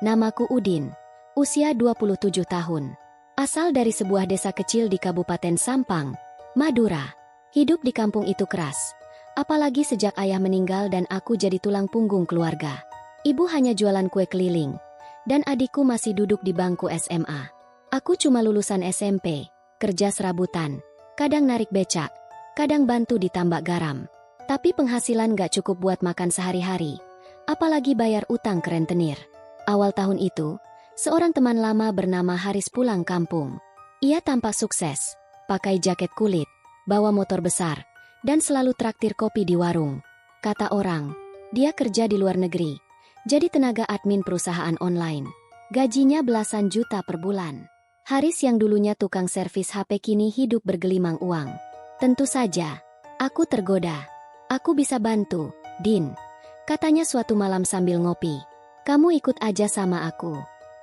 Namaku Udin, usia 27 tahun. Asal dari sebuah desa kecil di Kabupaten Sampang, Madura. Hidup di kampung itu keras. Apalagi sejak ayah meninggal dan aku jadi tulang punggung keluarga. Ibu hanya jualan kue keliling, dan adikku masih duduk di bangku SMA. Aku cuma lulusan SMP, kerja serabutan, kadang narik becak, kadang bantu di tambak garam. Tapi penghasilan gak cukup buat makan sehari-hari, apalagi bayar utang ke rentenir. Awal tahun itu, seorang teman lama bernama Haris pulang kampung. Ia tampak sukses, pakai jaket kulit, bawa motor besar, dan selalu traktir kopi di warung. Kata orang, dia kerja di luar negeri, jadi tenaga admin perusahaan online. Gajinya belasan juta per bulan. Haris yang dulunya tukang servis HP kini hidup bergelimang uang. Tentu saja, aku tergoda. Aku bisa bantu, Din. Katanya suatu malam sambil ngopi. Kamu ikut aja sama aku.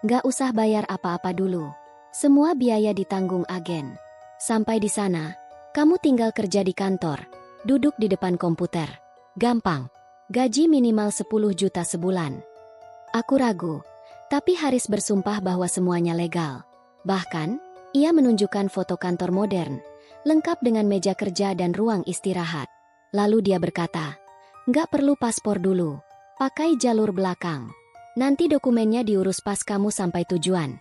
Gak usah bayar apa-apa dulu. Semua biaya ditanggung agen. Sampai di sana, kamu tinggal kerja di kantor, duduk di depan komputer. Gampang. Gaji minimal 10 juta sebulan. Aku ragu, tapi Haris bersumpah bahwa semuanya legal. Bahkan, ia menunjukkan foto kantor modern, lengkap dengan meja kerja dan ruang istirahat. Lalu dia berkata, "Nggak perlu paspor dulu, pakai jalur belakang. Nanti dokumennya diurus pas kamu sampai tujuan."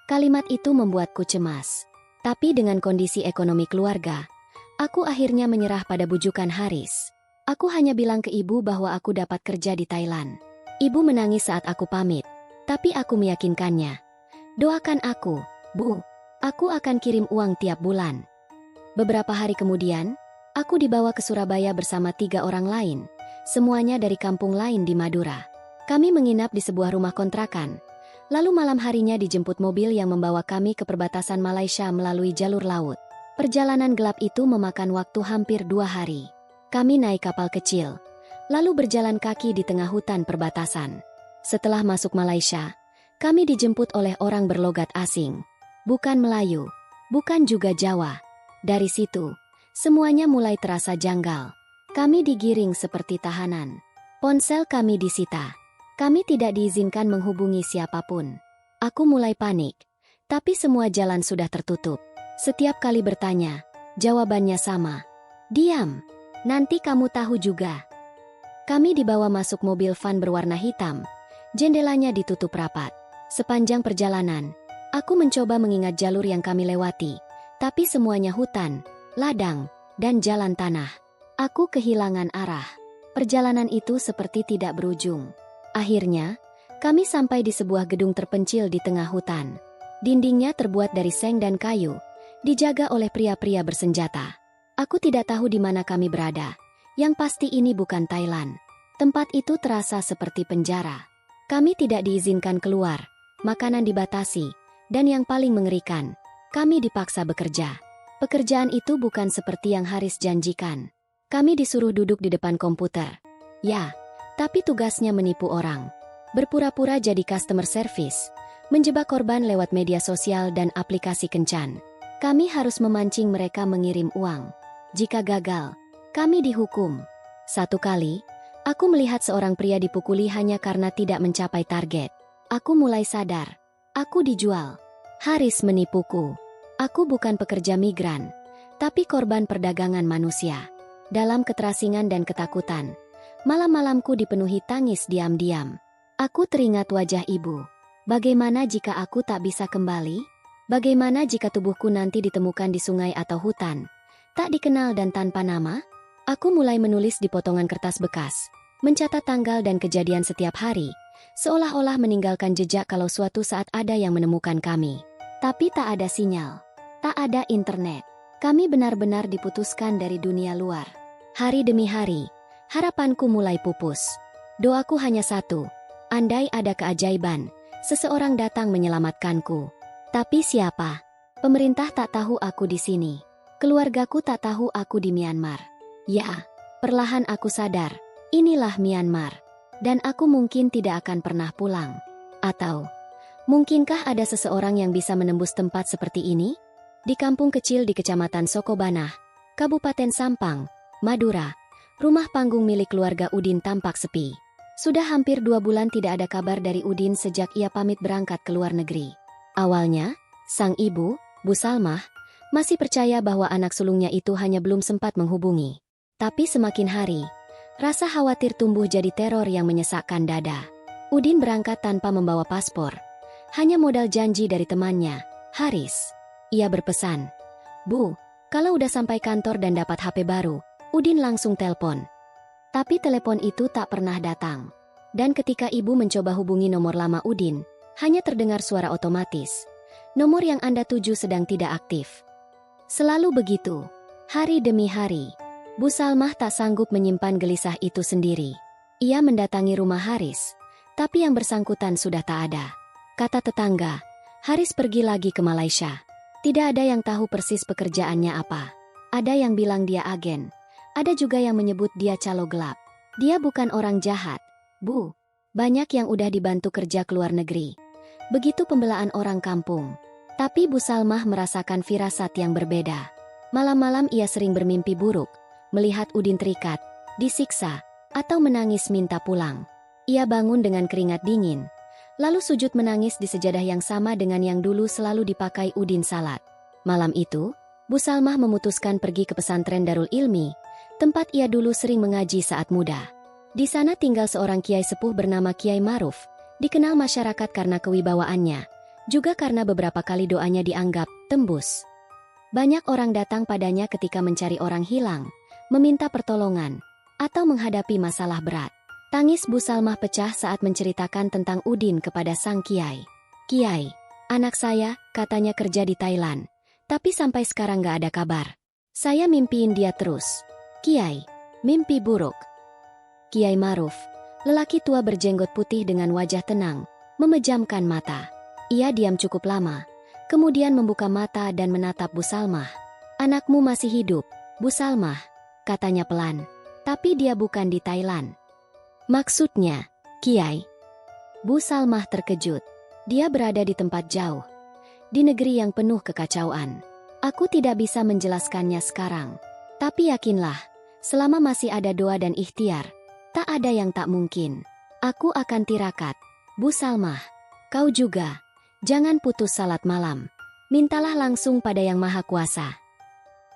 Kalimat itu membuatku cemas. Tapi dengan kondisi ekonomi keluarga, aku akhirnya menyerah pada bujukan Haris. Aku hanya bilang ke ibu bahwa aku dapat kerja di Thailand. Ibu menangis saat aku pamit, tapi aku meyakinkannya. "Doakan aku, Bu. Aku akan kirim uang tiap bulan." Beberapa hari kemudian, aku dibawa ke Surabaya bersama 3 orang lain, semuanya dari kampung lain di Madura. Kami menginap di sebuah rumah kontrakan, lalu malam harinya dijemput mobil yang membawa kami ke perbatasan Malaysia melalui jalur laut. Perjalanan gelap itu memakan waktu hampir 2 hari. Kami naik kapal kecil, lalu berjalan kaki di tengah hutan perbatasan. Setelah masuk Malaysia, kami dijemput oleh orang berlogat asing. Bukan Melayu, bukan juga Jawa. Dari situ, semuanya mulai terasa janggal. Kami digiring seperti tahanan. Ponsel kami disita. Kami tidak diizinkan menghubungi siapapun. Aku mulai panik, tapi semua jalan sudah tertutup. Setiap kali bertanya, jawabannya sama. "Diam, nanti kamu tahu juga." Kami dibawa masuk mobil van berwarna hitam. Jendelanya ditutup rapat. Sepanjang perjalanan, aku mencoba mengingat jalur yang kami lewati, tapi semuanya hutan, ladang, dan jalan tanah. Aku kehilangan arah. Perjalanan itu seperti tidak berujung. Akhirnya, kami sampai di sebuah gedung terpencil di tengah hutan. Dindingnya terbuat dari seng dan kayu, dijaga oleh pria-pria bersenjata. Aku tidak tahu di mana kami berada. Yang pasti ini bukan Thailand. Tempat itu terasa seperti penjara. Kami tidak diizinkan keluar, makanan dibatasi, dan yang paling mengerikan, kami dipaksa bekerja. Pekerjaan itu bukan seperti yang Haris janjikan. Kami disuruh duduk di depan komputer. Ya, tapi tugasnya menipu orang. Berpura-pura jadi customer service, menjebak korban lewat media sosial dan aplikasi kencan. Kami harus memancing mereka mengirim uang. Jika gagal, kami dihukum. Satu kali, aku melihat seorang pria dipukuli hanya karena tidak mencapai target. Aku mulai sadar. Aku dijual. Haris menipuku. Aku bukan pekerja migran, tapi korban perdagangan manusia. Dalam keterasingan dan ketakutan, malam-malamku dipenuhi tangis diam-diam. Aku teringat wajah ibu. Bagaimana jika aku tak bisa kembali? Bagaimana jika tubuhku nanti ditemukan di sungai atau hutan, tak dikenal dan tanpa nama? Aku mulai menulis di potongan kertas bekas, mencatat tanggal dan kejadian setiap hari, seolah-olah meninggalkan jejak kalau suatu saat ada yang menemukan kami. Tapi tak ada sinyal, tak ada internet. Kami benar-benar diputuskan dari dunia luar. Hari demi hari, harapanku mulai pupus. Doaku hanya satu, andai ada keajaiban, seseorang datang menyelamatkanku. Tapi siapa? Pemerintah tak tahu aku di sini. Keluargaku tak tahu aku di Myanmar. Ya, perlahan aku sadar, inilah Myanmar. Dan aku mungkin tidak akan pernah pulang. Atau, mungkinkah ada seseorang yang bisa menembus tempat seperti ini? Di kampung kecil di Kecamatan Sokobanah, Kabupaten Sampang, Madura, rumah panggung milik keluarga Udin tampak sepi. Sudah hampir 2 bulan tidak ada kabar dari Udin sejak ia pamit berangkat ke luar negeri. Awalnya, sang ibu, Bu Salmah, masih percaya bahwa anak sulungnya itu hanya belum sempat menghubungi. Tapi semakin hari, rasa khawatir tumbuh jadi teror yang menyesakkan dada. Udin berangkat tanpa membawa paspor. Hanya modal janji dari temannya, Haris. Ia berpesan, "Bu, kalau udah sampai kantor dan dapat HP baru," Udin langsung telepon. Tapi telepon itu tak pernah datang. Dan ketika ibu mencoba hubungi nomor lama Udin, hanya terdengar suara otomatis. "Nomor yang Anda tuju sedang tidak aktif." Selalu begitu. Hari demi hari, Bu Salmah tak sanggup menyimpan gelisah itu sendiri. Ia mendatangi rumah Haris, tapi yang bersangkutan sudah tak ada. Kata tetangga, Haris pergi lagi ke Malaysia. Tidak ada yang tahu persis pekerjaannya apa. Ada yang bilang dia agen. Ada juga yang menyebut dia calo gelap. Dia bukan orang jahat, Bu. Banyak yang udah dibantu kerja ke luar negeri. Begitu pembelaan orang kampung. Tapi Bu Salmah merasakan firasat yang berbeda. Malam-malam ia sering bermimpi buruk, melihat Udin terikat, disiksa, atau menangis minta pulang. Ia bangun dengan keringat dingin, lalu sujud menangis di sejadah yang sama dengan yang dulu selalu dipakai Udin salat. Malam itu, Bu Salmah memutuskan pergi ke pesantren Darul Ilmi, tempat ia dulu sering mengaji saat muda. Di sana tinggal seorang kiai sepuh bernama Kiai Maruf, dikenal masyarakat karena kewibawaannya, juga karena beberapa kali doanya dianggap tembus. Banyak orang datang padanya ketika mencari orang hilang, meminta pertolongan, atau menghadapi masalah berat. Tangis Bu Salmah pecah saat menceritakan tentang Udin kepada sang kiai. "Kiai, anak saya katanya kerja di Thailand, tapi sampai sekarang gak ada kabar. Saya mimpiin dia terus." "Kiai, mimpi buruk?" Kiai Maruf, lelaki tua berjenggot putih dengan wajah tenang, memejamkan mata. Ia diam cukup lama, kemudian membuka mata dan menatap Bu Salmah. "Anakmu masih hidup, Bu Salmah," katanya pelan. "Tapi dia bukan di Thailand." "Maksudnya, Kiai?" Bu Salmah terkejut. Dia berada di tempat jauh, di negeri yang penuh kekacauan. "Aku tidak bisa menjelaskannya sekarang. Tapi yakinlah, selama masih ada doa dan ikhtiar, tak ada yang tak mungkin. Aku akan tirakat." "Bu Salmah, kau juga, jangan putus salat malam. Mintalah langsung pada Yang Maha Kuasa."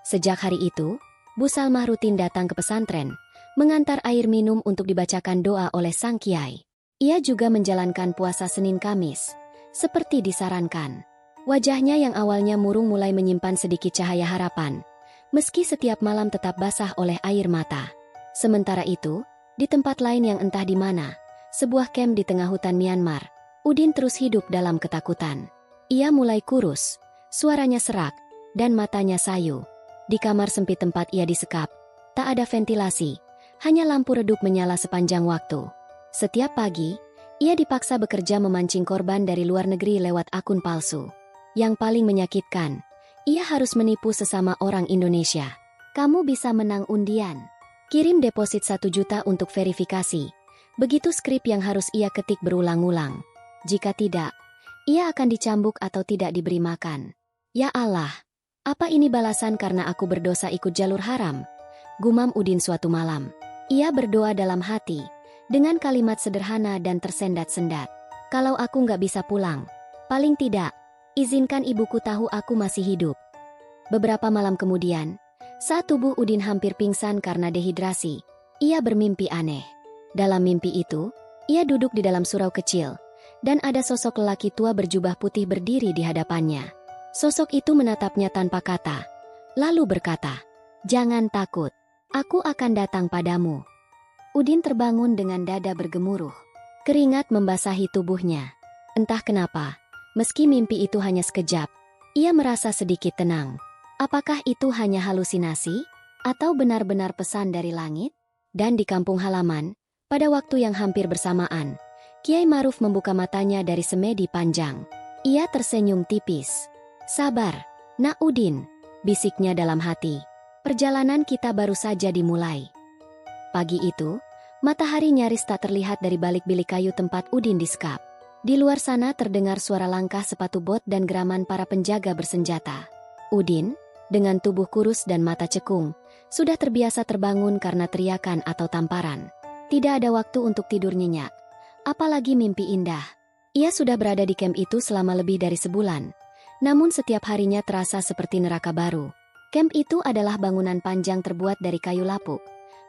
Sejak hari itu, Bu Salmah rutin datang ke pesantren, mengantar air minum untuk dibacakan doa oleh sang kiai. Ia juga menjalankan puasa Senin Kamis, seperti disarankan. Wajahnya yang awalnya murung mulai menyimpan sedikit cahaya harapan, meski setiap malam tetap basah oleh air mata. Sementara itu, di tempat lain yang entah di mana, sebuah kamp di tengah hutan Myanmar, Udin terus hidup dalam ketakutan. Ia mulai kurus, suaranya serak, dan matanya sayu. Di kamar sempit tempat ia disekap, tak ada ventilasi, hanya lampu redup menyala sepanjang waktu. Setiap pagi, ia dipaksa bekerja memancing korban dari luar negeri lewat akun palsu. Yang paling menyakitkan, ia harus menipu sesama orang Indonesia. "Kamu bisa menang undian. Kirim deposit 1 juta untuk verifikasi." Begitu skrip yang harus ia ketik berulang-ulang. Jika tidak, ia akan dicambuk atau tidak diberi makan. "Ya Allah, apa ini balasan karena aku berdosa ikut jalur haram?" gumam Udin suatu malam. Ia berdoa dalam hati, dengan kalimat sederhana dan tersendat-sendat. "Kalau aku nggak bisa pulang, paling tidak, izinkan ibuku tahu aku masih hidup." Beberapa malam kemudian, saat tubuh Udin hampir pingsan karena dehidrasi, ia bermimpi aneh. Dalam mimpi itu, ia duduk di dalam surau kecil, dan ada sosok lelaki tua berjubah putih berdiri di hadapannya. Sosok itu menatapnya tanpa kata, lalu berkata, "Jangan takut, aku akan datang padamu." Udin terbangun dengan dada bergemuruh. Keringat membasahi tubuhnya. Entah kenapa, meski mimpi itu hanya sekejap, ia merasa sedikit tenang. Apakah itu hanya halusinasi? Atau benar-benar pesan dari langit? Dan di kampung halaman, pada waktu yang hampir bersamaan, Kiai Maruf membuka matanya dari semedi panjang. Ia tersenyum tipis. "Sabar, Nak Udin," bisiknya dalam hati. "Perjalanan kita baru saja dimulai." Pagi itu, matahari nyaris tak terlihat dari balik bilik kayu tempat Udin disekap. Di luar sana terdengar suara langkah sepatu bot dan geraman para penjaga bersenjata. Udin, dengan tubuh kurus dan mata cekung, sudah terbiasa terbangun karena teriakan atau tamparan. Tidak ada waktu untuk tidur nyenyak. Apalagi mimpi indah. Ia sudah berada di camp itu selama lebih dari sebulan. Namun setiap harinya terasa seperti neraka baru. Camp itu adalah bangunan panjang terbuat dari kayu lapuk.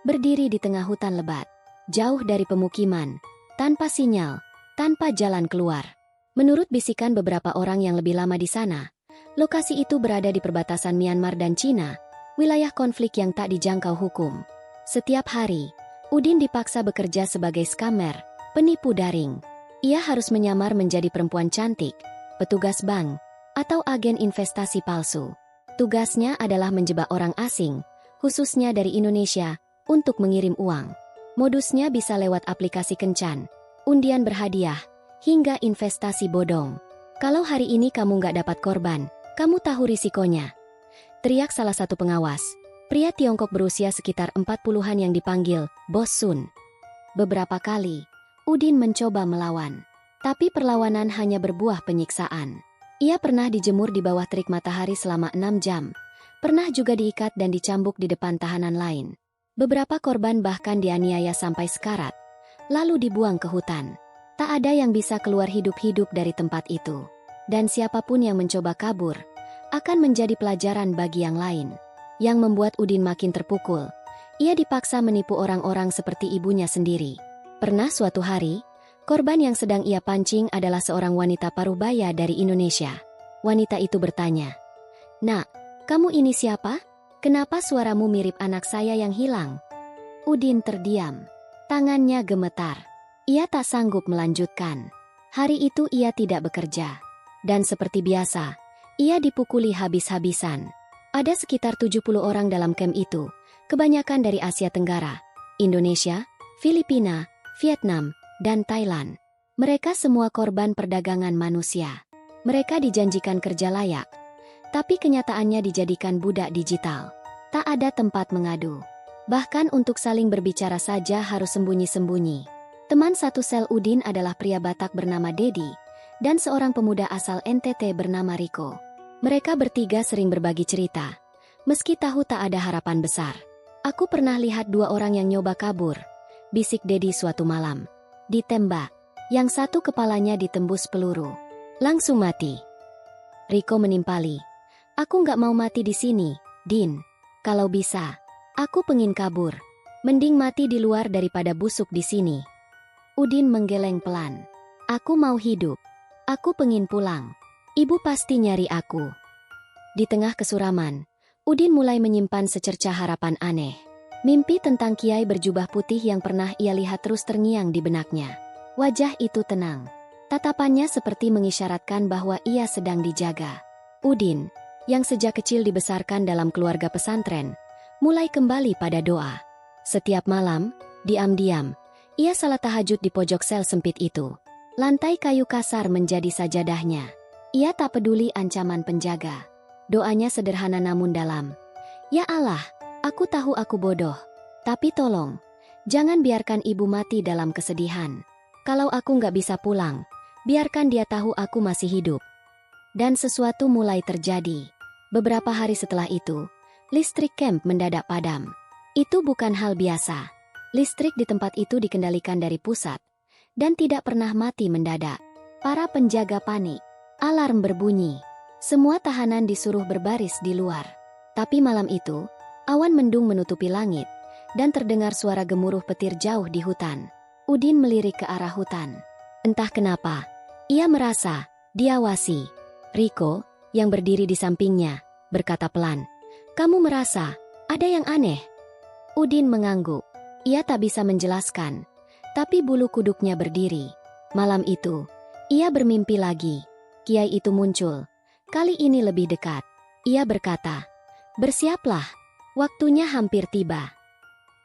Berdiri di tengah hutan lebat. Jauh dari pemukiman. Tanpa sinyal. Tanpa jalan keluar. Menurut bisikan beberapa orang yang lebih lama di sana, lokasi itu berada di perbatasan Myanmar dan Cina, wilayah konflik yang tak dijangkau hukum. Setiap hari, Udin dipaksa bekerja sebagai scammer, penipu daring. Ia harus menyamar menjadi perempuan cantik, petugas bank, atau agen investasi palsu. Tugasnya adalah menjebak orang asing, khususnya dari Indonesia, untuk mengirim uang. Modusnya bisa lewat aplikasi kencan, undian berhadiah, hingga investasi bodong. Kalau hari ini kamu nggak dapat korban, kamu tahu risikonya. Teriak salah satu pengawas, pria Tiongkok berusia sekitar 40-an yang dipanggil Bos Sun. Beberapa kali, Udin mencoba melawan. Tapi perlawanan hanya berbuah penyiksaan. Ia pernah dijemur di bawah terik matahari selama 6 jam. Pernah juga diikat dan dicambuk di depan tahanan lain. Beberapa korban bahkan dianiaya sampai sekarat, lalu dibuang ke hutan. Tak ada yang bisa keluar hidup-hidup dari tempat itu. Dan siapapun yang mencoba kabur, akan menjadi pelajaran bagi yang lain. Yang membuat Udin makin terpukul. Ia dipaksa menipu orang-orang seperti ibunya sendiri. Pernah suatu hari, korban yang sedang ia pancing adalah seorang wanita parubaya dari Indonesia. Wanita itu bertanya, "Nak, kamu ini siapa? Kenapa suaramu mirip anak saya yang hilang?" Udin terdiam. Tangannya gemetar. Ia tak sanggup melanjutkan. Hari itu ia tidak bekerja. Dan seperti biasa, ia dipukuli habis-habisan. Ada sekitar 70 orang dalam camp itu, kebanyakan dari Asia Tenggara, Indonesia, Filipina, Vietnam, dan Thailand. Mereka semua korban perdagangan manusia. Mereka dijanjikan kerja layak, tapi kenyataannya dijadikan budak digital. Tak ada tempat mengadu. Bahkan untuk saling berbicara saja harus sembunyi-sembunyi. Teman satu sel Udin adalah pria Batak bernama Dedi, dan seorang pemuda asal NTT bernama Riko. Mereka bertiga sering berbagi cerita. Meski tahu tak ada harapan besar. "Aku pernah lihat 2 orang yang nyoba kabur," bisik Dedi suatu malam. Ditembak. Yang satu kepalanya ditembus peluru. Langsung mati. Riko menimpali. "Aku nggak mau mati di sini, Din. Kalau bisa, aku pengin kabur. Mending mati di luar daripada busuk di sini." Udin menggeleng pelan. "Aku mau hidup. Aku pengin pulang. Ibu pasti nyari aku." Di tengah kesuraman, Udin mulai menyimpan secercah harapan aneh. Mimpi tentang kiai berjubah putih yang pernah ia lihat terus terngiang di benaknya. Wajah itu tenang. Tatapannya seperti mengisyaratkan bahwa ia sedang dijaga. Udin, yang sejak kecil dibesarkan dalam keluarga pesantren, mulai kembali pada doa. Setiap malam, diam-diam, ia salat tahajud di pojok sel sempit itu. Lantai kayu kasar menjadi sajadahnya. Ia tak peduli ancaman penjaga. Doanya sederhana namun dalam. "Ya Allah, aku tahu aku bodoh. Tapi tolong, jangan biarkan ibu mati dalam kesedihan. Kalau aku nggak bisa pulang, biarkan dia tahu aku masih hidup." Dan sesuatu mulai terjadi. Beberapa hari setelah itu, listrik camp mendadak padam. Itu bukan hal biasa. Listrik di tempat itu dikendalikan dari pusat, dan tidak pernah mati mendadak. Para penjaga panik. Alarm berbunyi. Semua tahanan disuruh berbaris di luar. Tapi malam itu, awan mendung menutupi langit, dan terdengar suara gemuruh petir jauh di hutan. Udin melirik ke arah hutan. Entah kenapa, ia merasa diawasi. Riko, yang berdiri di sampingnya, berkata pelan, "Kamu merasa ada yang aneh?" Udin mengangguk. Ia tak bisa menjelaskan, tapi bulu kuduknya berdiri. Malam itu, ia bermimpi lagi. Kiai itu muncul. Kali ini lebih dekat. Ia berkata, "Bersiaplah, waktunya hampir tiba."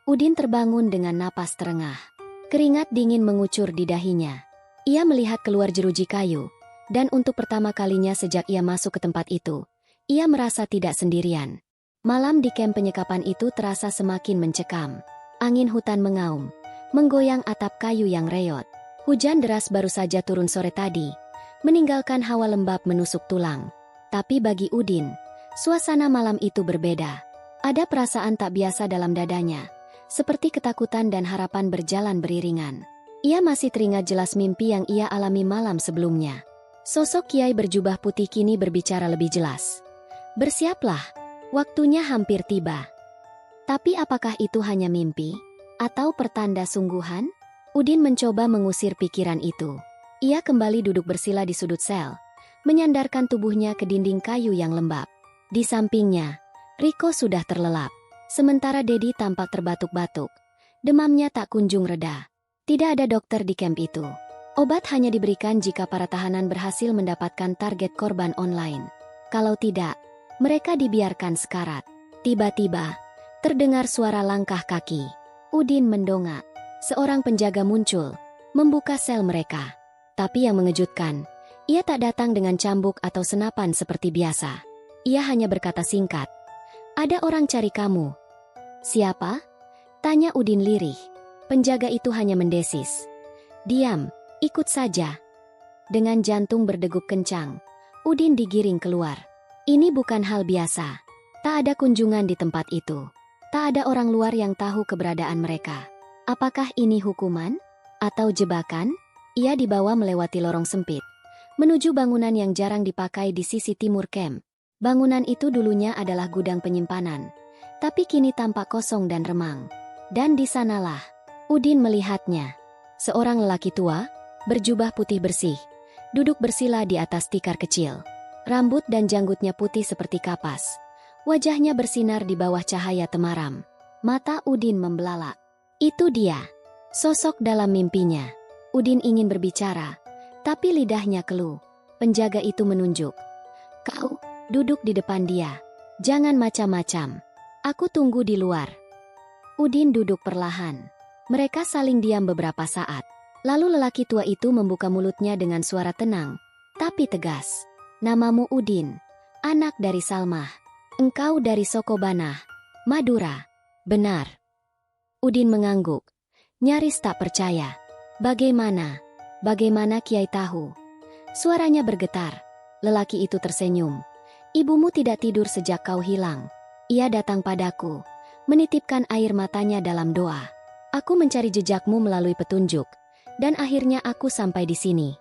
Udin terbangun dengan napas terengah. Keringat dingin mengucur di dahinya. Ia melihat keluar jeruji kayu, dan untuk pertama kalinya sejak ia masuk ke tempat itu, ia merasa tidak sendirian. Malam di kamp penyekapan itu terasa semakin mencekam. Angin hutan mengaum, menggoyang atap kayu yang reot. Hujan deras baru saja turun sore tadi, meninggalkan hawa lembab menusuk tulang. Tapi bagi Udin, suasana malam itu berbeda. Ada perasaan tak biasa dalam dadanya, Seperti ketakutan dan harapan berjalan beriringan. Ia masih teringat jelas mimpi yang ia alami malam sebelumnya. Sosok Kiai berjubah putih kini berbicara lebih jelas. Bersiaplah, waktunya hampir tiba. Tapi apakah itu hanya mimpi? Atau pertanda sungguhan? Udin mencoba mengusir pikiran itu. Ia kembali duduk bersila di sudut sel, menyandarkan tubuhnya ke dinding kayu yang lembab. Di sampingnya, Riko sudah terlelap. Sementara Dedi tampak terbatuk-batuk. Demamnya tak kunjung reda. Tidak ada dokter di kamp itu. Obat hanya diberikan jika para tahanan berhasil mendapatkan target korban online. Kalau tidak, mereka dibiarkan sekarat. Tiba-tiba, terdengar suara langkah kaki. Udin mendongak. Seorang penjaga muncul, membuka sel mereka. Tapi yang mengejutkan, ia tak datang dengan cambuk atau senapan seperti biasa. Ia hanya berkata singkat, "Ada orang cari kamu." "Siapa?" tanya Udin lirih. Penjaga itu hanya mendesis. "Diam, ikut saja." Dengan jantung berdegup kencang, Udin digiring keluar. Ini bukan hal biasa. Tak ada kunjungan di tempat itu. Tak ada orang luar yang tahu keberadaan mereka. Apakah ini hukuman? Atau jebakan? Ia dibawa melewati lorong sempit, menuju bangunan yang jarang dipakai di sisi timur kamp. Bangunan itu dulunya adalah gudang penyimpanan, tapi kini tampak kosong dan remang. Dan di sanalah Udin melihatnya. Seorang lelaki tua, berjubah putih bersih, duduk bersila di atas tikar kecil. Rambut dan janggutnya putih seperti kapas. Wajahnya bersinar di bawah cahaya temaram. Mata Udin membelalak. Itu dia, sosok dalam mimpinya. Udin ingin berbicara, tapi lidahnya keluh. Penjaga itu menunjuk. "Kau, duduk di depan dia. Jangan macam-macam. Aku tunggu di luar." Udin duduk perlahan. Mereka saling diam beberapa saat. Lalu lelaki tua itu membuka mulutnya dengan suara tenang, tapi tegas. "Namamu Udin, anak dari Salmah. Engkau dari Sokobanah, Madura." "Benar." Udin mengangguk, nyaris tak percaya. Bagaimana Kiai tahu?" Suaranya bergetar. Lelaki itu tersenyum. "Ibumu tidak tidur sejak kau hilang. Ia datang padaku, menitipkan air matanya dalam doa. Aku mencari jejakmu melalui petunjuk, dan akhirnya aku sampai di sini."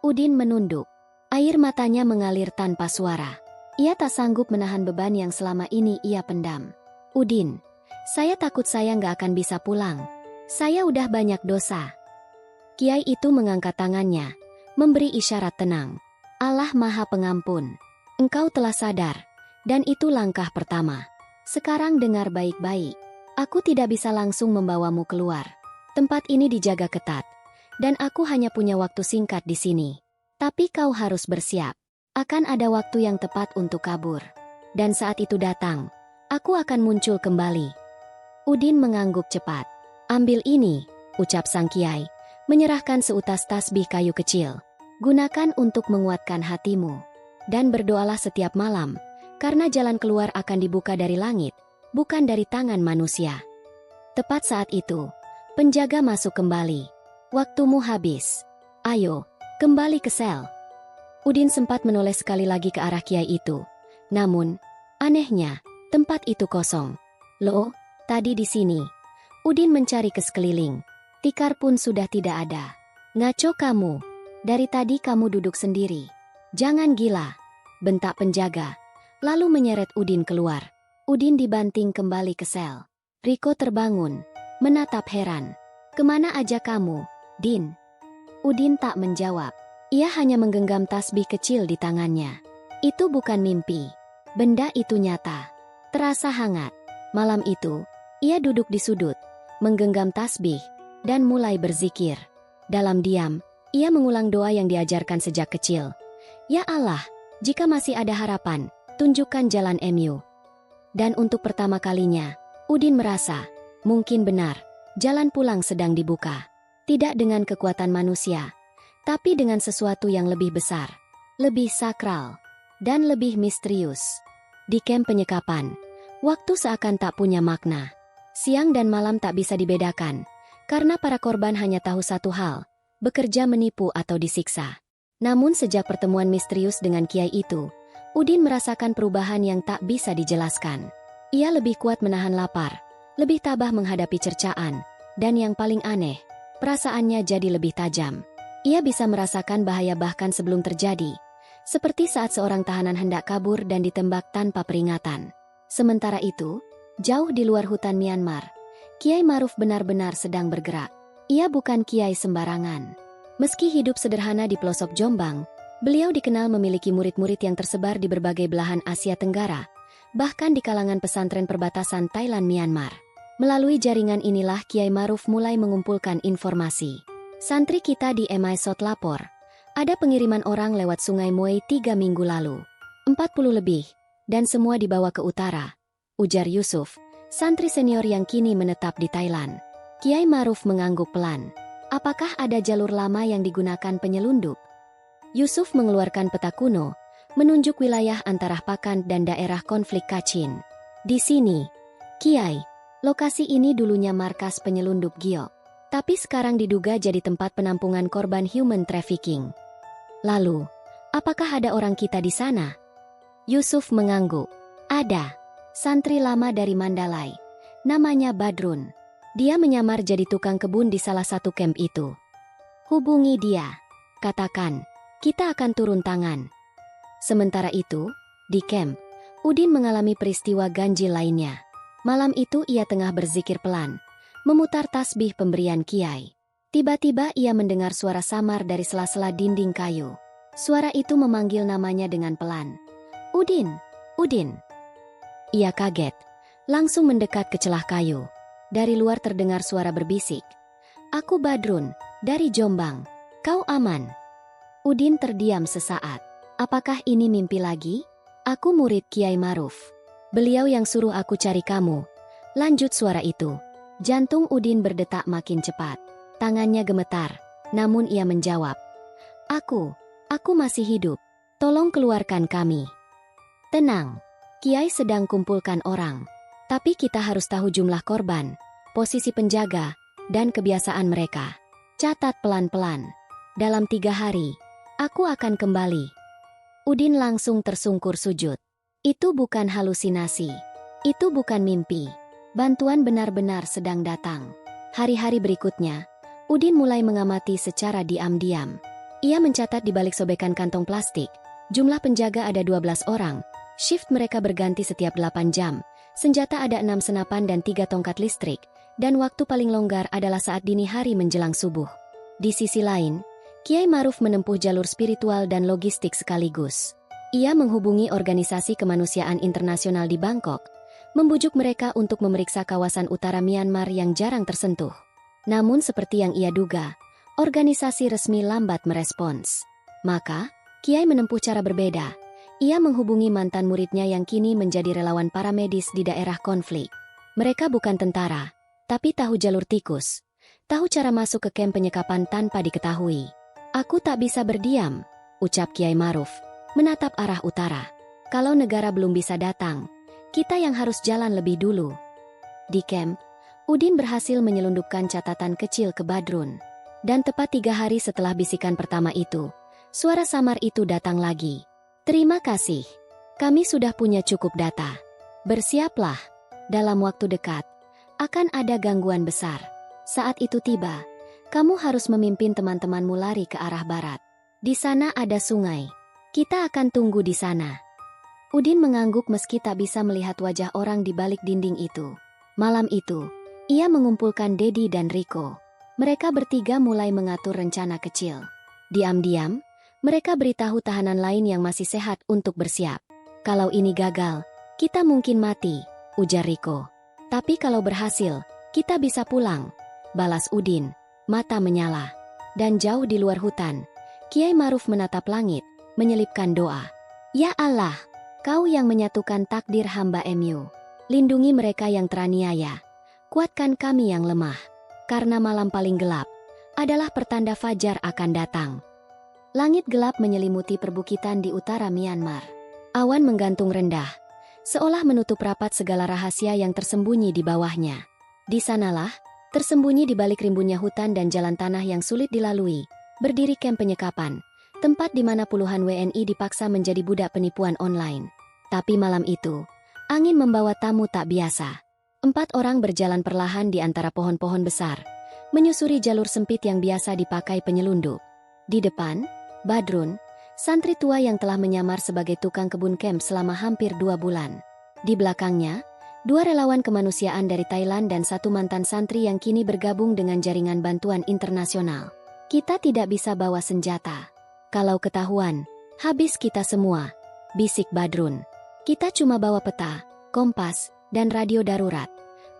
Udin menunduk. Air matanya mengalir tanpa suara. Ia tak sanggup menahan beban yang selama ini ia pendam. "Udin, saya takut saya nggak akan bisa pulang. Saya udah banyak dosa." Kiai itu mengangkat tangannya, memberi isyarat tenang. "Allah Maha Pengampun. Engkau telah sadar, dan itu langkah pertama. Sekarang dengar baik-baik. Aku tidak bisa langsung membawamu keluar. Tempat ini dijaga ketat, dan aku hanya punya waktu singkat di sini. Tapi kau harus bersiap. Akan ada waktu yang tepat untuk kabur. Dan saat itu datang, aku akan muncul kembali." Udin mengangguk cepat. "Ambil ini," ucap sang kiai, menyerahkan seutas tasbih kayu kecil. "Gunakan untuk menguatkan hatimu. Dan berdoalah setiap malam, karena jalan keluar akan dibuka dari langit, bukan dari tangan manusia." Tepat saat itu, penjaga masuk kembali. "Waktumu habis. Ayo, kembali ke sel." Udin sempat menoleh sekali lagi ke arah kiai itu. Namun, anehnya, tempat itu kosong. "Loh, tadi di sini." Udin mencari ke sekeliling. Tikar pun sudah tidak ada. "Ngaco kamu. Dari tadi kamu duduk sendiri. Jangan gila," bentak penjaga, lalu menyeret Udin keluar. Udin dibanting kembali ke sel. Riko terbangun, menatap heran. "Kemana aja kamu, Din?" Udin tak menjawab. Ia hanya menggenggam tasbih kecil di tangannya. Itu bukan mimpi. Benda itu nyata. Terasa hangat. Malam itu, ia duduk di sudut, menggenggam tasbih, dan mulai berzikir. Dalam diam, ia mengulang doa yang diajarkan sejak kecil. "Ya Allah, jika masih ada harapan, tunjukkan jalan MU." Dan untuk pertama kalinya, Udin merasa, mungkin benar, jalan pulang sedang dibuka. Tidak dengan kekuatan manusia, tapi dengan sesuatu yang lebih besar, lebih sakral, dan lebih misterius. Di kamp penyekapan, waktu seakan tak punya makna. Siang dan malam tak bisa dibedakan, karena para korban hanya tahu satu hal, bekerja menipu atau disiksa. Namun sejak pertemuan misterius dengan kiai itu, Udin merasakan perubahan yang tak bisa dijelaskan. Ia lebih kuat menahan lapar, lebih tabah menghadapi cercaan, dan yang paling aneh, perasaannya jadi lebih tajam. Ia bisa merasakan bahaya bahkan sebelum terjadi, seperti saat seorang tahanan hendak kabur dan ditembak tanpa peringatan. Sementara itu, jauh di luar hutan Myanmar, Kiai Maruf benar-benar sedang bergerak. Ia bukan kiai sembarangan. Meski hidup sederhana di pelosok Jombang, beliau dikenal memiliki murid-murid yang tersebar di berbagai belahan Asia Tenggara, bahkan di kalangan pesantren perbatasan Thailand-Myanmar. Melalui jaringan inilah Kiai Maruf mulai mengumpulkan informasi. Santri kita di MI Sot lapor, ada pengiriman orang lewat Sungai Muei 3 minggu lalu. 40 lebih, dan semua dibawa ke utara, ujar Yusuf, santri senior yang kini menetap di Thailand. Kiai Maruf mengangguk pelan. Apakah ada jalur lama yang digunakan penyelundup? Yusuf mengeluarkan peta kuno, menunjuk wilayah antara Pakan dan daerah konflik Kachin. Di sini, Kiai, lokasi ini dulunya markas penyelundup giok, tapi sekarang diduga jadi tempat penampungan korban human trafficking. Lalu, apakah ada orang kita di sana? Yusuf mengangguk. Ada. Santri lama dari Mandalay. Namanya Badrun. Dia menyamar jadi tukang kebun di salah satu kamp itu. Hubungi dia. Katakan, kita akan turun tangan. Sementara itu, di kamp, Udin mengalami peristiwa ganjil lainnya. Malam itu ia tengah berzikir pelan, memutar tasbih pemberian Kiai. Tiba-tiba ia mendengar suara samar dari sela-sela dinding kayu. Suara itu memanggil namanya dengan pelan. Udin, Udin. Ia kaget, langsung mendekat ke celah kayu. Dari luar terdengar suara berbisik. Aku Badrun, dari Jombang. Kau aman? Udin terdiam sesaat. Apakah ini mimpi lagi? Aku murid Kiai Maruf. Beliau yang suruh aku cari kamu. Lanjut suara itu. Jantung Udin berdetak makin cepat. Tangannya gemetar, namun ia menjawab. Aku masih hidup. Tolong keluarkan kami. Tenang, Kiai sedang kumpulkan orang. Tapi kita harus tahu jumlah korban, posisi penjaga, dan kebiasaan mereka. Catat pelan-pelan. Dalam 3 hari, aku akan kembali. Udin langsung tersungkur sujud. Itu bukan halusinasi. Itu bukan mimpi. Bantuan benar-benar sedang datang. Hari-hari berikutnya, Udin mulai mengamati secara diam-diam. Ia mencatat di balik sobekan kantong plastik. Jumlah penjaga ada 12 orang. Shift mereka berganti setiap 8 jam. Senjata ada 6 senapan dan 3 tongkat listrik. Dan waktu paling longgar adalah saat dini hari menjelang subuh. Di sisi lain, Kiai Maruf menempuh jalur spiritual dan logistik sekaligus. Ia menghubungi organisasi kemanusiaan internasional di Bangkok, membujuk mereka untuk memeriksa kawasan utara Myanmar yang jarang tersentuh. Namun seperti yang ia duga, organisasi resmi lambat merespons. Maka, Kiai menempuh cara berbeda. Ia menghubungi mantan muridnya yang kini menjadi relawan paramedis di daerah konflik. Mereka bukan tentara, tapi tahu jalur tikus. Tahu cara masuk ke kamp penyekapan tanpa diketahui. Aku tak bisa berdiam, ucap Kiai Maruf, menatap arah utara. Kalau negara belum bisa datang, kita yang harus jalan lebih dulu. Di kamp, Udin berhasil menyelundupkan catatan kecil ke Badrun. Dan tepat 3 hari setelah bisikan pertama itu, suara samar itu datang lagi. Terima kasih. Kami sudah punya cukup data. Bersiaplah. Dalam waktu dekat, akan ada gangguan besar. Saat itu tiba, kamu harus memimpin teman-temanmu lari ke arah barat. Di sana ada sungai. Kita akan tunggu di sana. Udin mengangguk meski tak bisa melihat wajah orang di balik dinding itu. Malam itu, ia mengumpulkan Dedi dan Riko. Mereka bertiga mulai mengatur rencana kecil. Diam-diam, mereka beritahu tahanan lain yang masih sehat untuk bersiap. Kalau ini gagal, kita mungkin mati, ujar Riko. Tapi kalau berhasil, kita bisa pulang, balas Udin, mata menyala. Dan jauh di luar hutan, Kiai Maruf menatap langit, menyelipkan doa. Ya Allah, Kau yang menyatukan takdir hamba MU. Lindungi mereka yang teraniaya. Kuatkan kami yang lemah. Karena malam paling gelap adalah pertanda fajar akan datang. Langit gelap menyelimuti perbukitan di utara Myanmar. Awan menggantung rendah, seolah menutup rapat segala rahasia yang tersembunyi di bawahnya. Di sanalah, tersembunyi di balik rimbunnya hutan dan jalan tanah yang sulit dilalui, berdiri kamp penyekapan, tempat di mana puluhan WNI dipaksa menjadi budak penipuan online. Tapi malam itu, angin membawa tamu tak biasa. 4 orang berjalan perlahan di antara pohon-pohon besar, menyusuri jalur sempit yang biasa dipakai penyelundup. Di depan, Badrun, santri tua yang telah menyamar sebagai tukang kebun camp selama hampir 2 bulan. Di belakangnya, 2 relawan kemanusiaan dari Thailand dan 1 mantan santri yang kini bergabung dengan jaringan bantuan internasional. Kita tidak bisa bawa senjata. Kalau ketahuan, habis kita semua, bisik Badrun. Kita cuma bawa peta, kompas, dan radio darurat.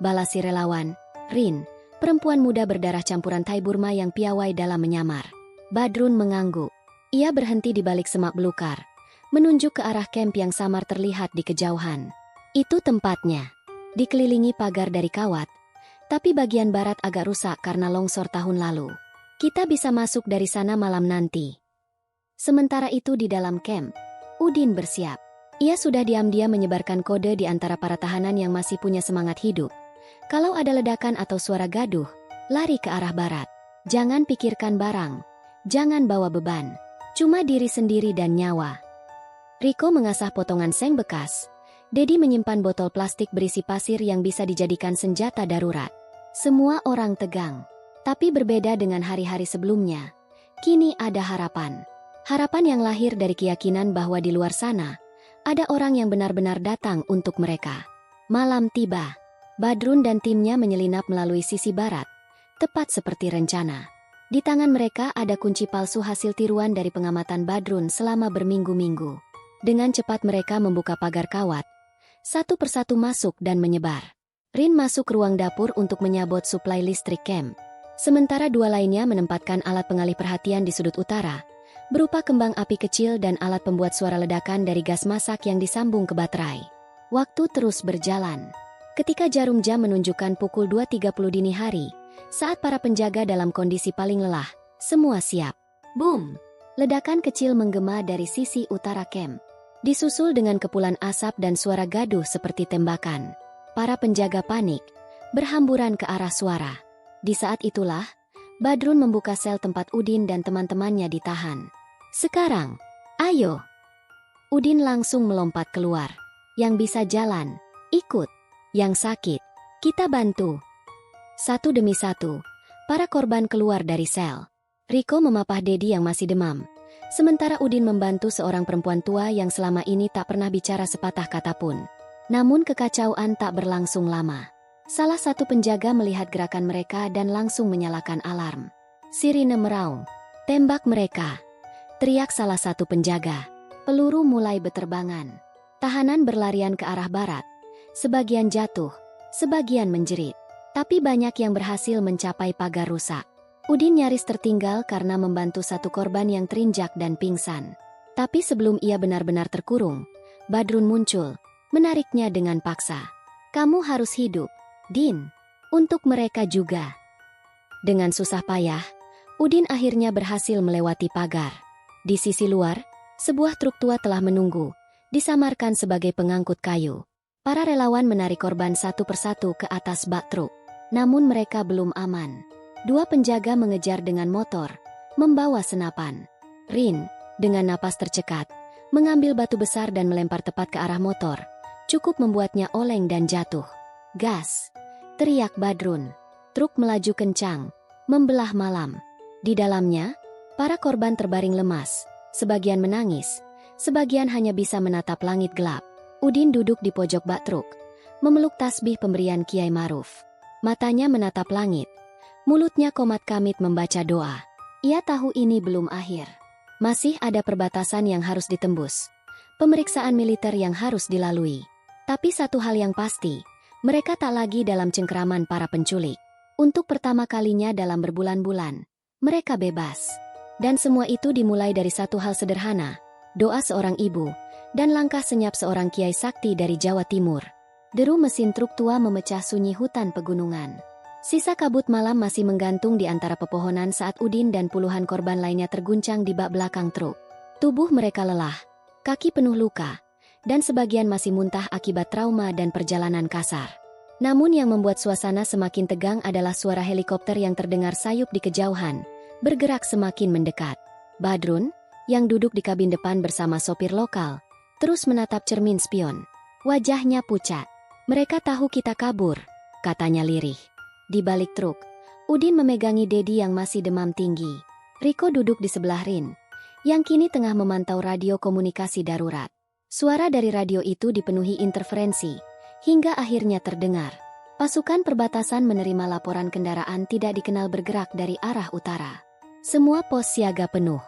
Balasi relawan, Rin, perempuan muda berdarah campuran Thai Burma yang piawai dalam menyamar. Badrun mengangguk. Ia berhenti di balik semak belukar, menunjuk ke arah kamp yang samar terlihat di kejauhan. Itu tempatnya. Dikelilingi pagar dari kawat, tapi bagian barat agak rusak karena longsor tahun lalu. Kita bisa masuk dari sana malam nanti. Sementara itu di dalam kamp, Udin bersiap. Ia sudah diam-diam menyebarkan kode di antara para tahanan yang masih punya semangat hidup. Kalau ada ledakan atau suara gaduh, lari ke arah barat. Jangan pikirkan barang. Jangan bawa beban. Cuma diri sendiri dan nyawa. Riko mengasah potongan seng bekas. Dedi menyimpan botol plastik berisi pasir yang bisa dijadikan senjata darurat. Semua orang tegang. Tapi berbeda dengan hari-hari sebelumnya. Kini ada harapan. Harapan yang lahir dari keyakinan bahwa di luar sana, ada orang yang benar-benar datang untuk mereka. Malam tiba. Badrun dan timnya menyelinap melalui sisi barat, tepat seperti rencana. Di tangan mereka ada kunci palsu hasil tiruan dari pengamatan Badrun selama berminggu-minggu. Dengan cepat mereka membuka pagar kawat. Satu persatu masuk dan menyebar. Rin masuk ruang dapur untuk menyabot suplai listrik camp. Sementara 2 lainnya menempatkan alat pengalih perhatian di sudut utara, berupa kembang api kecil dan alat pembuat suara ledakan dari gas masak yang disambung ke baterai. Waktu terus berjalan. Ketika jarum jam menunjukkan pukul 2.30 dini hari, saat para penjaga dalam kondisi paling lelah, semua siap. Boom! Ledakan kecil menggema dari sisi utara camp. Disusul dengan kepulan asap dan suara gaduh seperti tembakan. Para penjaga panik, berhamburan ke arah suara. Di saat itulah, Badrun membuka sel tempat Udin dan teman-temannya ditahan. Sekarang, ayo. Udin langsung melompat keluar. Yang bisa jalan, ikut. Yang sakit, kita bantu. Satu demi satu, para korban keluar dari sel. Riko memapah Dedi yang masih demam. Sementara Udin membantu seorang perempuan tua yang selama ini tak pernah bicara sepatah kata pun. Namun kekacauan tak berlangsung lama. Salah satu penjaga melihat gerakan mereka dan langsung menyalakan alarm. Sirine meraung. Tembak mereka. Teriak salah satu penjaga. Peluru mulai beterbangan. Tahanan berlarian ke arah barat. Sebagian jatuh, sebagian menjerit. Tapi banyak yang berhasil mencapai pagar rusak. Udin nyaris tertinggal karena membantu satu korban yang terinjak dan pingsan. Tapi sebelum ia benar-benar terkurung, Badrun muncul, menariknya dengan paksa. Kamu harus hidup, Din. Untuk mereka juga. Dengan susah payah, Udin akhirnya berhasil melewati pagar. Di sisi luar, sebuah truk tua telah menunggu, disamarkan sebagai pengangkut kayu. Para relawan menarik korban satu persatu ke atas bak truk. Namun mereka belum aman. 2 penjaga mengejar dengan motor, membawa senapan. Rin, dengan napas tercekat, mengambil batu besar dan melempar tepat ke arah motor. Cukup membuatnya oleng dan jatuh. Gas! Teriak Badrun. Truk melaju kencang, membelah malam. Di dalamnya, para korban terbaring lemas, sebagian menangis, sebagian hanya bisa menatap langit gelap. Udin duduk di pojok bak truk, memeluk tasbih pemberian Kiai Maruf. Matanya menatap langit, mulutnya komat kamit membaca doa. Ia tahu ini belum akhir. Masih ada perbatasan yang harus ditembus, pemeriksaan militer yang harus dilalui. Tapi satu hal yang pasti, mereka tak lagi dalam cengkeraman para penculik. Untuk pertama kalinya dalam berbulan-bulan, mereka bebas. Dan semua itu dimulai dari satu hal sederhana, doa seorang ibu, dan langkah senyap seorang kiai sakti dari Jawa Timur. Deru mesin truk tua memecah sunyi hutan pegunungan. Sisa kabut malam masih menggantung di antara pepohonan saat Udin dan puluhan korban lainnya terguncang di bak belakang truk. Tubuh mereka lelah, kaki penuh luka, dan sebagian masih muntah akibat trauma dan perjalanan kasar. Namun yang membuat suasana semakin tegang adalah suara helikopter yang terdengar sayup di kejauhan, bergerak semakin mendekat. Badrun, yang duduk di kabin depan bersama sopir lokal, terus menatap cermin spion. Wajahnya pucat. Mereka tahu kita kabur, katanya lirih. Di balik truk, Udin memegangi Dedi yang masih demam tinggi. Riko duduk di sebelah Rin, yang kini tengah memantau radio komunikasi darurat. Suara dari radio itu dipenuhi interferensi, hingga akhirnya terdengar. Pasukan perbatasan menerima laporan kendaraan tidak dikenal bergerak dari arah utara. Semua pos siaga penuh.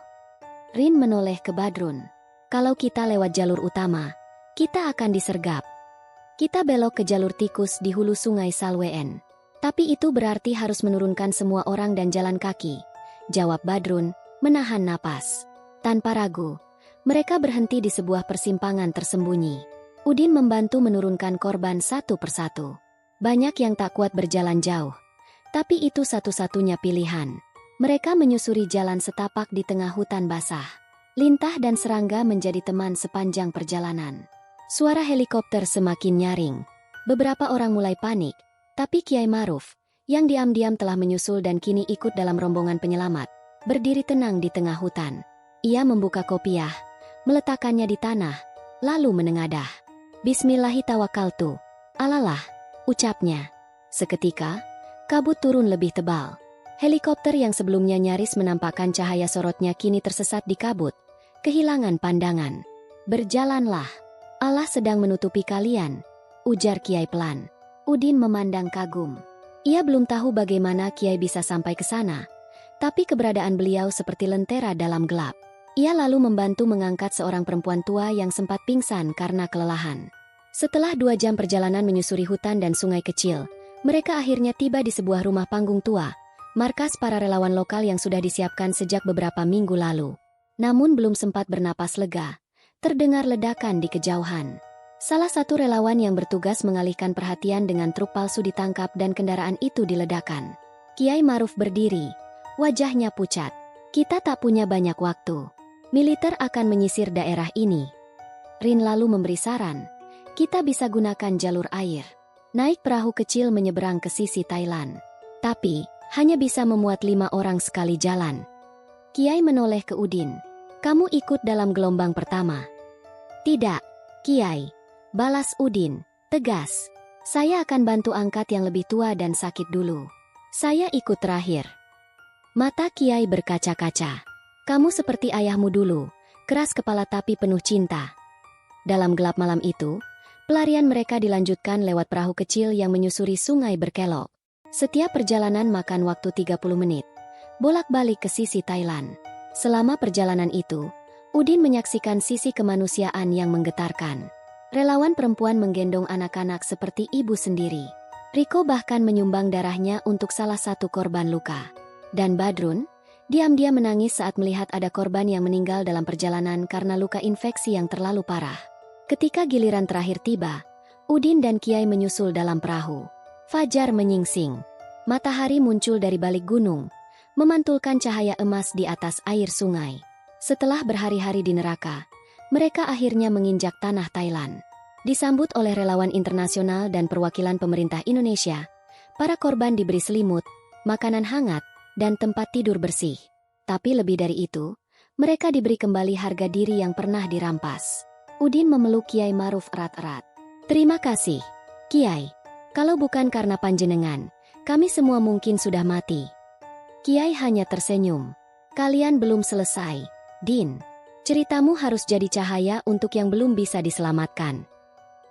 Rin menoleh ke Badrun. Kalau kita lewat jalur utama, kita akan disergap. Kita belok ke jalur tikus di hulu sungai Salween. Tapi itu berarti harus menurunkan semua orang dan jalan kaki, jawab Badrun, menahan napas. Tanpa ragu, mereka berhenti di sebuah persimpangan tersembunyi. Udin membantu menurunkan korban satu persatu. Banyak yang tak kuat berjalan jauh, tapi itu satu-satunya pilihan. Mereka menyusuri jalan setapak di tengah hutan basah. Lintah dan serangga menjadi teman sepanjang perjalanan. Suara helikopter semakin nyaring. Beberapa orang mulai panik. Tapi Kiai Maruf, yang diam-diam telah menyusul dan kini ikut dalam rombongan penyelamat, berdiri tenang di tengah hutan. Ia membuka kopiah, meletakkannya di tanah, lalu menengadah. Bismillahi tawakkaltu, alalah, ucapnya. Seketika, kabut turun lebih tebal. Helikopter yang sebelumnya nyaris menampakkan cahaya sorotnya kini tersesat di kabut, kehilangan pandangan. Berjalanlah, Allah sedang menutupi kalian, ujar Kiai pelan. Udin memandang kagum. Ia belum tahu bagaimana Kiai bisa sampai ke sana, tapi keberadaan beliau seperti lentera dalam gelap. Ia lalu membantu mengangkat seorang perempuan tua yang sempat pingsan karena kelelahan. Setelah 2 jam perjalanan menyusuri hutan dan sungai kecil, mereka akhirnya tiba di sebuah rumah panggung tua, markas para relawan lokal yang sudah disiapkan sejak beberapa minggu lalu. Namun belum sempat bernapas lega, terdengar ledakan di kejauhan. Salah satu relawan yang bertugas mengalihkan perhatian dengan truk palsu ditangkap dan kendaraan itu diledakkan. Kiai Maruf berdiri, wajahnya pucat. Kita tak punya banyak waktu. Militer akan menyisir daerah ini. Rin lalu memberi saran. Kita bisa gunakan jalur air. Naik perahu kecil menyeberang ke sisi Thailand. Tapi, hanya bisa memuat 5 orang sekali jalan. Kiai menoleh ke Udin. Kamu ikut dalam gelombang pertama? Tidak, Kiai. Balas Udin, tegas. Saya akan bantu angkat yang lebih tua dan sakit dulu. Saya ikut terakhir. Mata Kiai berkaca-kaca. Kamu seperti ayahmu dulu, keras kepala tapi penuh cinta. Dalam gelap malam itu, pelarian mereka dilanjutkan lewat perahu kecil yang menyusuri sungai berkelok. Setiap perjalanan makan waktu 30 menit, bolak-balik ke sisi Thailand. Selama perjalanan itu, Udin menyaksikan sisi kemanusiaan yang menggetarkan. Relawan perempuan menggendong anak-anak seperti ibu sendiri. Riko bahkan menyumbang darahnya untuk salah satu korban luka. Dan Badrun, diam-diam menangis saat melihat ada korban yang meninggal dalam perjalanan karena luka infeksi yang terlalu parah. Ketika giliran terakhir tiba, Udin dan Kiai menyusul dalam perahu. Fajar menyingsing. Matahari muncul dari balik gunung, memantulkan cahaya emas di atas air sungai. Setelah berhari-hari di neraka, mereka akhirnya menginjak tanah Thailand. Disambut oleh relawan internasional dan perwakilan pemerintah Indonesia, para korban diberi selimut, makanan hangat, dan tempat tidur bersih. Tapi lebih dari itu, mereka diberi kembali harga diri yang pernah dirampas. Udin memeluk Kiai Maruf erat-erat. Terima kasih, Kiai. Kalau bukan karena panjenengan, kami semua mungkin sudah mati. Kiai hanya tersenyum. Kalian belum selesai, Din. Ceritamu harus jadi cahaya untuk yang belum bisa diselamatkan.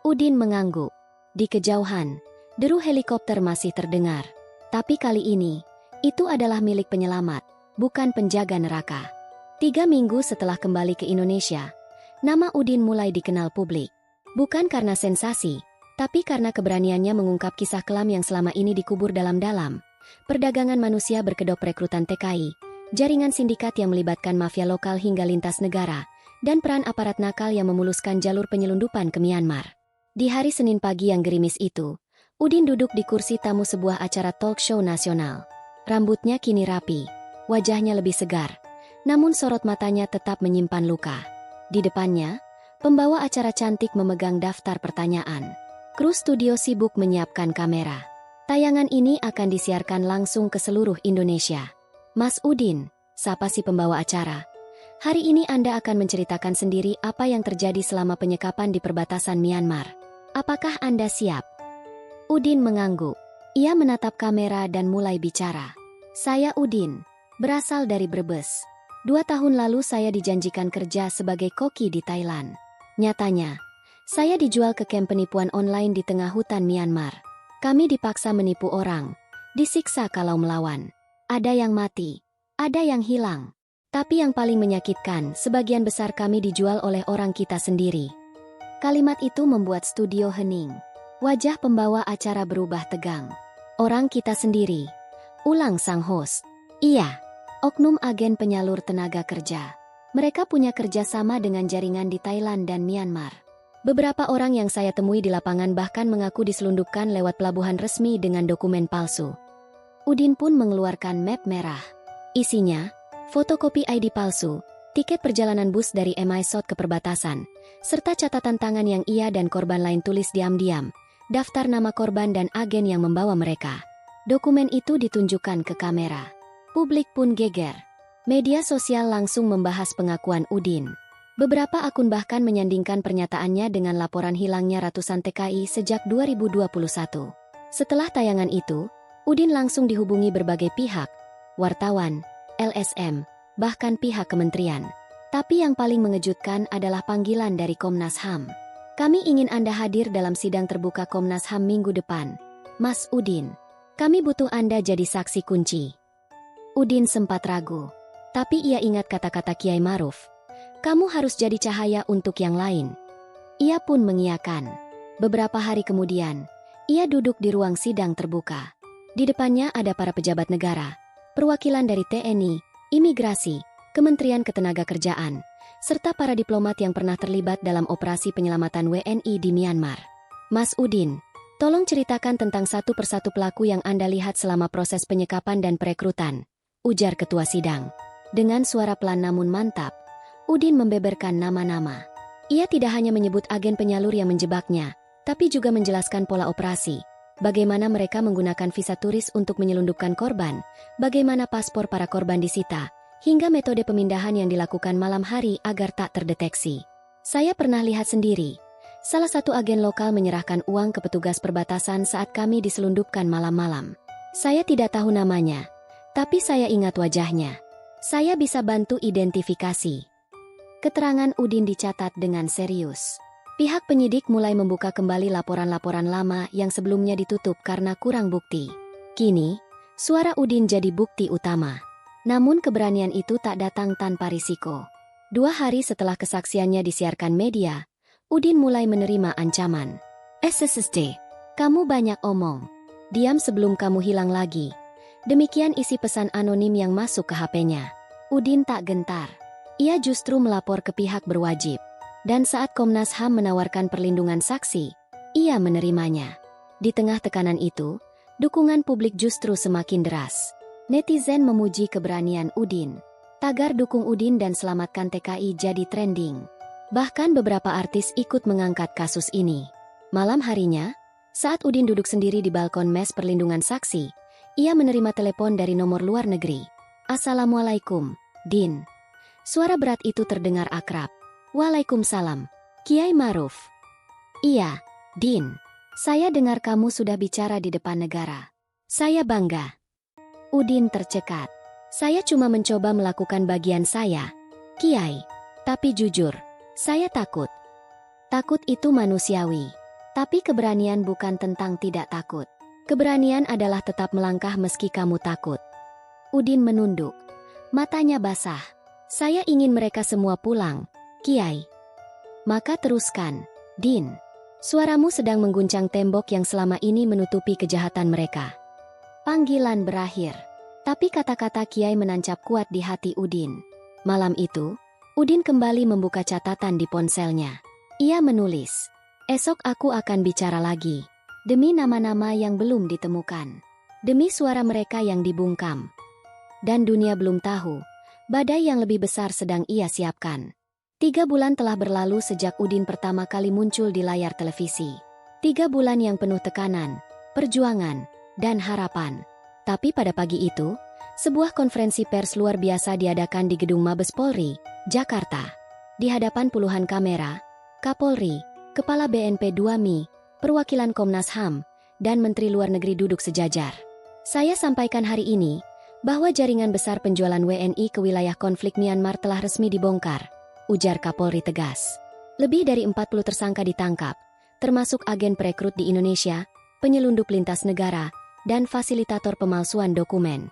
Udin mengangguk. Di kejauhan, deru helikopter masih terdengar. Tapi kali ini, itu adalah milik penyelamat, bukan penjaga neraka. 3 minggu setelah kembali ke Indonesia, nama Udin mulai dikenal publik. Bukan karena sensasi, tapi karena keberaniannya mengungkap kisah kelam yang selama ini dikubur dalam-dalam. Perdagangan manusia berkedok rekrutan TKI, jaringan sindikat yang melibatkan mafia lokal hingga lintas negara, dan peran aparat nakal yang memuluskan jalur penyelundupan ke Myanmar. Di hari Senin pagi yang gerimis itu, Udin duduk di kursi tamu sebuah acara talk show nasional. Rambutnya kini rapi, wajahnya lebih segar, namun sorot matanya tetap menyimpan luka. Di depannya, pembawa acara cantik memegang daftar pertanyaan. Kru studio sibuk menyiapkan kamera. Tayangan ini akan disiarkan langsung ke seluruh Indonesia. Mas Udin, sapa si pembawa acara. Hari ini Anda akan menceritakan sendiri apa yang terjadi selama penyekapan di perbatasan Myanmar. Apakah Anda siap? Udin mengangguk. Ia menatap kamera dan mulai bicara. Saya Udin, berasal dari Brebes. 2 tahun lalu saya dijanjikan kerja sebagai koki di Thailand. Nyatanya, saya dijual ke kamp penipuan online di tengah hutan Myanmar. Kami dipaksa menipu orang, disiksa kalau melawan. Ada yang mati, ada yang hilang. Tapi yang paling menyakitkan, sebagian besar kami dijual oleh orang kita sendiri. Kalimat itu membuat studio hening. Wajah pembawa acara berubah tegang. Orang kita sendiri. Ulang sang host. Iya, oknum agen penyalur tenaga kerja. Mereka punya kerjasama dengan jaringan di Thailand dan Myanmar. Beberapa orang yang saya temui di lapangan bahkan mengaku diselundupkan lewat pelabuhan resmi dengan dokumen palsu. Udin pun mengeluarkan map merah. Isinya, fotokopi ID palsu, tiket perjalanan bus dari MISOT ke perbatasan, serta catatan tangan yang ia dan korban lain tulis diam-diam, daftar nama korban dan agen yang membawa mereka. Dokumen itu ditunjukkan ke kamera. Publik pun geger. Media sosial langsung membahas pengakuan Udin. Beberapa akun bahkan menyandingkan pernyataannya dengan laporan hilangnya ratusan TKI sejak 2021. Setelah tayangan itu, Udin langsung dihubungi berbagai pihak, wartawan, LSM, bahkan pihak kementerian. Tapi yang paling mengejutkan adalah panggilan dari Komnas HAM. Kami ingin Anda hadir dalam sidang terbuka Komnas HAM minggu depan. Mas Udin, kami butuh Anda jadi saksi kunci. Udin sempat ragu. Tapi ia ingat kata-kata Kiai Maruf. Kamu harus jadi cahaya untuk yang lain. Ia pun mengiyakan. Beberapa hari kemudian, ia duduk di ruang sidang terbuka. Di depannya ada para pejabat negara, perwakilan dari TNI, Imigrasi, Kementerian Ketenagakerjaan, serta para diplomat yang pernah terlibat dalam operasi penyelamatan WNI di Myanmar. Mas Udin, tolong ceritakan tentang satu persatu pelaku yang Anda lihat selama proses penyekapan dan perekrutan, ujar ketua sidang. Dengan suara pelan namun mantap, Udin membeberkan nama-nama. Ia tidak hanya menyebut agen penyalur yang menjebaknya, tapi juga menjelaskan pola operasi, bagaimana mereka menggunakan visa turis untuk menyelundupkan korban, bagaimana paspor para korban disita, hingga metode pemindahan yang dilakukan malam hari agar tak terdeteksi. Saya pernah lihat sendiri, salah satu agen lokal menyerahkan uang ke petugas perbatasan saat kami diselundupkan malam-malam. Saya tidak tahu namanya, tapi saya ingat wajahnya. Saya bisa bantu identifikasi. Keterangan Udin dicatat dengan serius. Pihak penyidik mulai membuka kembali laporan-laporan lama yang sebelumnya ditutup karena kurang bukti. Kini, suara Udin jadi bukti utama. Namun keberanian itu tak datang tanpa risiko. 2 hari setelah kesaksiannya disiarkan media, Udin mulai menerima ancaman. SSSD, kamu banyak omong. Diam sebelum kamu hilang lagi. Demikian isi pesan anonim yang masuk ke HP-nya. Udin tak gentar. Ia justru melapor ke pihak berwajib. Dan saat Komnas HAM menawarkan perlindungan saksi, ia menerimanya. Di tengah tekanan itu, dukungan publik justru semakin deras. Netizen memuji keberanian Udin. Tagar dukung Udin dan selamatkan TKI jadi trending. Bahkan beberapa artis ikut mengangkat kasus ini. Malam harinya, saat Udin duduk sendiri di balkon mes perlindungan saksi, ia menerima telepon dari nomor luar negeri. Assalamualaikum, Din. Suara berat itu terdengar akrab. Waalaikumsalam, Kiai Maruf. Iya, Din. Saya dengar kamu sudah bicara di depan negara. Saya bangga. Udin tercekat. Saya cuma mencoba melakukan bagian saya, Kiai. Tapi jujur, saya takut. Takut itu manusiawi. Tapi keberanian bukan tentang tidak takut. Keberanian adalah tetap melangkah meski kamu takut. Udin menunduk. Matanya basah. Saya ingin mereka semua pulang, Kiai. Maka teruskan, Din. Suaramu sedang mengguncang tembok yang selama ini menutupi kejahatan mereka. Panggilan berakhir. Tapi kata-kata Kiai menancap kuat di hati Udin. Malam itu, Udin kembali membuka catatan di ponselnya. Ia menulis, esok aku akan bicara lagi. Demi nama-nama yang belum ditemukan. Demi suara mereka yang dibungkam. Dan dunia belum tahu, badai yang lebih besar sedang ia siapkan. 3 bulan telah berlalu sejak Udin pertama kali muncul di layar televisi. 3 bulan yang penuh tekanan, perjuangan, dan harapan. Tapi pada pagi itu, sebuah konferensi pers luar biasa diadakan di Gedung Mabes Polri, Jakarta. Di hadapan puluhan kamera, Kapolri, Kepala BNP 2 MI, perwakilan Komnas HAM, dan Menteri Luar Negeri duduk sejajar. Saya sampaikan hari ini bahwa jaringan besar penjualan WNI ke wilayah konflik Myanmar telah resmi dibongkar, ujar Kapolri tegas. Lebih dari 40 tersangka ditangkap, termasuk agen perekrut di Indonesia, penyelundup lintas negara, dan fasilitator pemalsuan dokumen.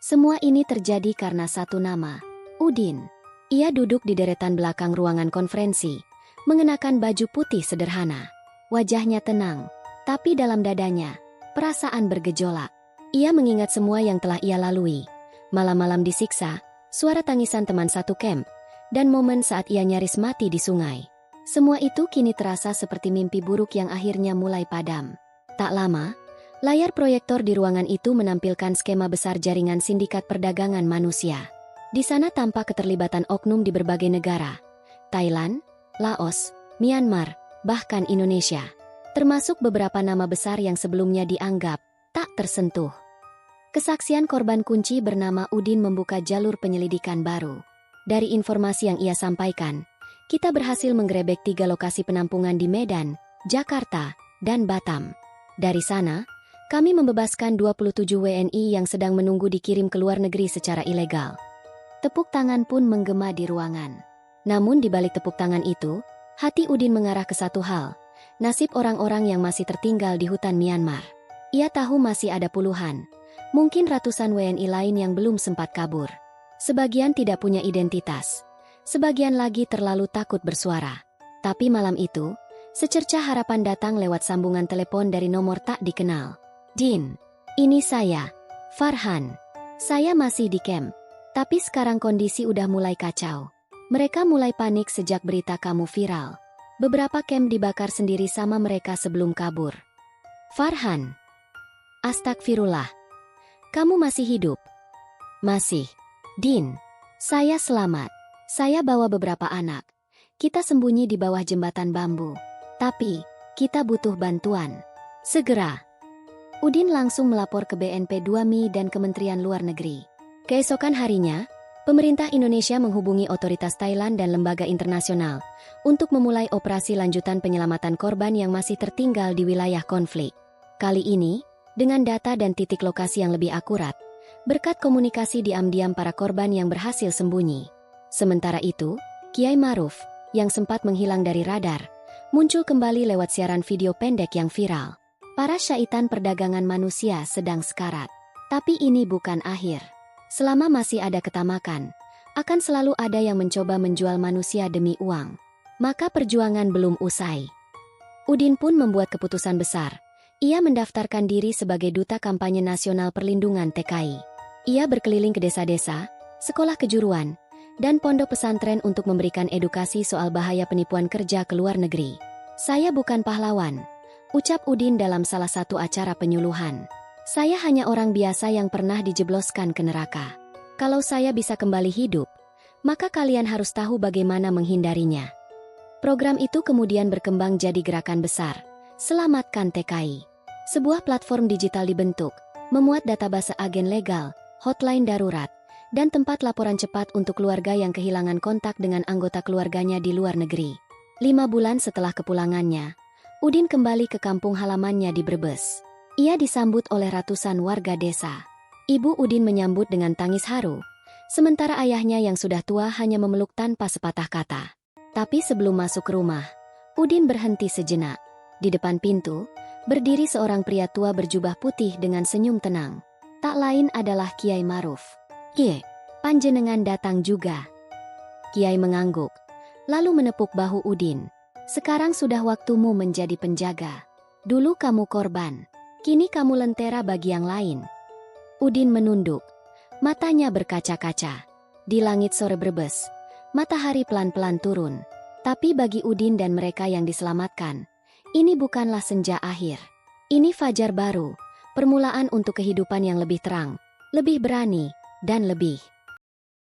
Semua ini terjadi karena satu nama, Udin. Ia duduk di deretan belakang ruangan konferensi, mengenakan baju putih sederhana. Wajahnya tenang, tapi dalam dadanya, perasaan bergejolak. Ia mengingat semua yang telah ia lalui. Malam-malam disiksa, suara tangisan teman satu camp, dan momen saat ia nyaris mati di sungai. Semua itu kini terasa seperti mimpi buruk yang akhirnya mulai padam. Tak lama, layar proyektor di ruangan itu menampilkan skema besar jaringan sindikat perdagangan manusia. Di sana tampak keterlibatan oknum di berbagai negara. Thailand, Laos, Myanmar, bahkan Indonesia. Termasuk beberapa nama besar yang sebelumnya dianggap tak tersentuh. Kesaksian korban kunci bernama Udin membuka jalur penyelidikan baru. Dari informasi yang ia sampaikan, kita berhasil menggerebek 3 lokasi penampungan di Medan, Jakarta, dan Batam. Dari sana, kami membebaskan 27 WNI yang sedang menunggu dikirim ke luar negeri secara ilegal. Tepuk tangan pun menggema di ruangan. Namun di balik tepuk tangan itu, hati Udin mengarah ke satu hal, nasib orang-orang yang masih tertinggal di hutan Myanmar. Ia tahu masih ada puluhan, mungkin ratusan WNI lain yang belum sempat kabur. Sebagian tidak punya identitas, sebagian lagi terlalu takut bersuara. Tapi malam itu, secercah harapan datang lewat sambungan telepon dari nomor tak dikenal. Din, ini saya, Farhan. Saya masih di camp, tapi sekarang kondisi udah mulai kacau. Mereka mulai panik sejak berita kamu viral. Beberapa camp dibakar sendiri sama mereka sebelum kabur. Farhan. Astagfirullah. Kamu masih hidup? Masih. Din, saya selamat. Saya bawa beberapa anak. Kita sembunyi di bawah jembatan bambu. Tapi, kita butuh bantuan. Segera. Udin langsung melapor ke BNP 2MI dan Kementerian Luar Negeri. Keesokan harinya, pemerintah Indonesia menghubungi otoritas Thailand dan lembaga internasional untuk memulai operasi lanjutan penyelamatan korban yang masih tertinggal di wilayah konflik. Kali ini, dengan data dan titik lokasi yang lebih akurat, berkat komunikasi diam-diam para korban yang berhasil sembunyi. Sementara itu, Kiai Maruf, yang sempat menghilang dari radar, muncul kembali lewat siaran video pendek yang viral. Para syaitan perdagangan manusia sedang sekarat. Tapi ini bukan akhir. Selama masih ada ketamakan, akan selalu ada yang mencoba menjual manusia demi uang. Maka perjuangan belum usai. Udin pun membuat keputusan besar. Ia mendaftarkan diri sebagai Duta Kampanye Nasional Perlindungan TKI. Ia berkeliling ke desa-desa, sekolah kejuruan, dan pondok pesantren untuk memberikan edukasi soal bahaya penipuan kerja ke luar negeri. Saya bukan pahlawan, ucap Udin dalam salah satu acara penyuluhan. Saya hanya orang biasa yang pernah dijebloskan ke neraka. Kalau saya bisa kembali hidup, maka kalian harus tahu bagaimana menghindarinya. Program itu kemudian berkembang jadi gerakan besar, Selamatkan TKI. Sebuah platform digital dibentuk, memuat database agen legal, hotline darurat, dan tempat laporan cepat untuk keluarga yang kehilangan kontak dengan anggota keluarganya di luar negeri. 5 bulan setelah kepulangannya, Udin kembali ke kampung halamannya di Brebes. Ia disambut oleh ratusan warga desa. Ibu Udin menyambut dengan tangis haru, sementara ayahnya yang sudah tua hanya memeluk tanpa sepatah kata. Tapi sebelum masuk ke rumah, Udin berhenti sejenak. Di depan pintu, berdiri seorang pria tua berjubah putih dengan senyum tenang. Tak lain adalah Kiai Maruf. "Kiai, panjenengan datang juga." Kiai mengangguk, lalu menepuk bahu Udin. "Sekarang sudah waktumu menjadi penjaga. Dulu kamu korban, kini kamu lentera bagi yang lain." Udin menunduk, matanya berkaca-kaca. Di langit sore Brebes, matahari pelan-pelan turun. Tapi bagi Udin dan mereka yang diselamatkan, ini bukanlah senja akhir. Ini fajar baru, permulaan untuk kehidupan yang lebih terang, lebih berani, dan lebih